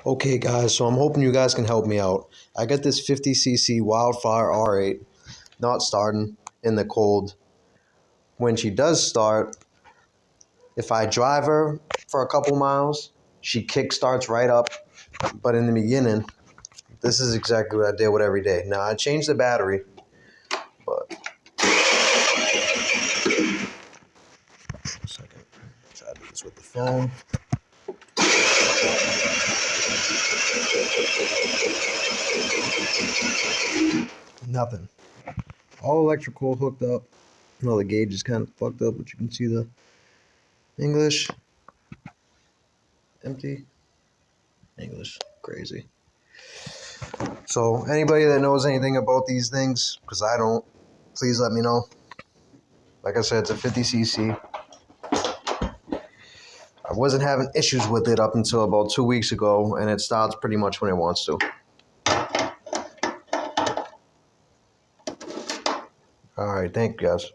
Okay, guys, so I'm hoping you guys can help me out. I got this 50cc Wildfire R8 not starting in the cold. When she does start, if I drive her for a couple miles, she kick starts right up. But in the beginning, this is exactly what I deal with every day. Now, I changed the battery, but a second. Try to do this with the phone. Nothing. All electrical hooked up. No, the gauge is kind of fucked up, but you can see the English. Empty. English. Crazy. So anybody that knows anything about these things, because I don't, please let me know. Like I said, it's a 50cc. I wasn't having issues with it up until about 2 weeks ago, and it starts pretty much when it wants to. All right, thank you guys.